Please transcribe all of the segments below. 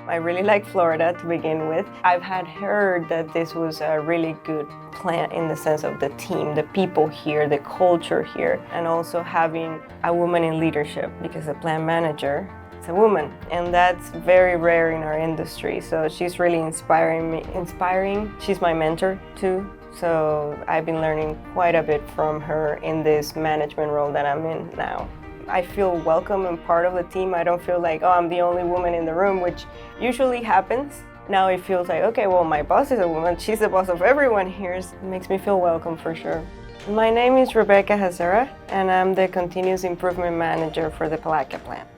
I really like Florida to begin with. I've had heard that this was a really good plant in the sense of the team, the people here, the culture here, and also having a woman in leadership because the plant manager is a woman, and that's very rare in our industry. So she's really inspiring. She's my mentor too. So I've been learning quite a bit from her in this management role that I'm in now. I feel welcome and part of the team. I don't feel like, oh, I'm the only woman in the room, which usually happens. Now it feels like, okay, well, my boss is a woman. She's the boss of everyone here. It makes me feel welcome for sure. My name is Rebecca Hazera, and I'm the Continuous Improvement Manager for the Palatka plant.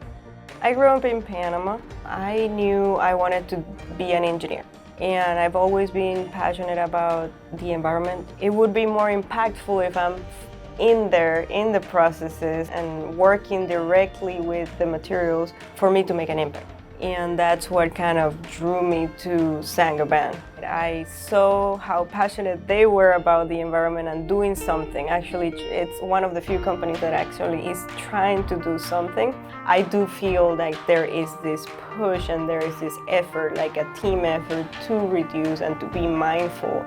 I grew up in Panama. I knew I wanted to be an engineer, and I've always been passionate about the environment. It would be more impactful if I'm in there, in the processes, and working directly with the materials for me to make an impact. And that's what kind of drew me to Saint-Gobain. I saw how passionate they were about the environment and doing something. Actually, it's one of the few companies that actually is trying to do something. I do feel like there is this push and there is this effort, like a team effort to reduce and to be mindful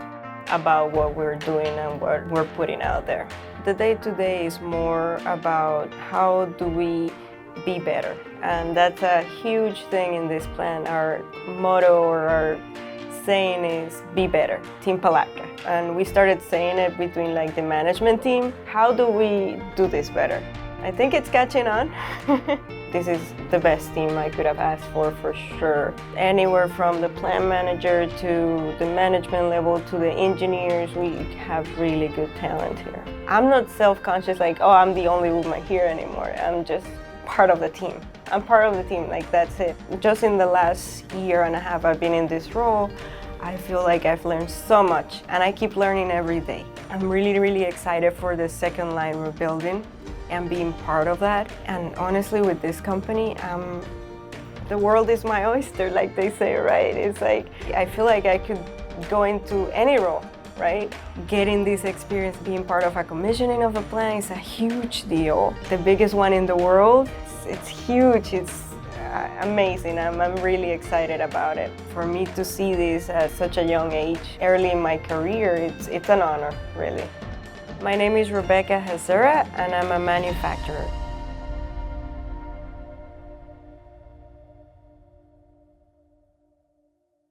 about what we're doing and what we're putting out there. The day-to-day is more about how do we be better, and that's a huge thing in this plan. Our motto or our saying is be better, Team Palatka. And we started saying it between like the management team. How do we do this better? I think it's catching on. This is the best team I could have asked for sure. Anywhere from the plant manager to the management level to the engineers, we have really good talent here. I'm not self-conscious like, oh, I'm the only woman here anymore. I'm just part of the team. I'm part of the team, like that's it. Just in the last year and a half I've been in this role, I feel like I've learned so much and I keep learning every day. I'm really excited for the second line we're building and being part of that. And honestly, with this company, the world is my oyster, like they say, right? It's like, I feel like I could go into any role, right? Getting this experience, being part of a commissioning of a plant is a huge deal. The biggest one in the world, it's huge, it's amazing. I'm really excited about it. For me to see this at such a young age, early in my career, it's an honor, really. My name is Rebecca Hazera, and I'm a manufacturer.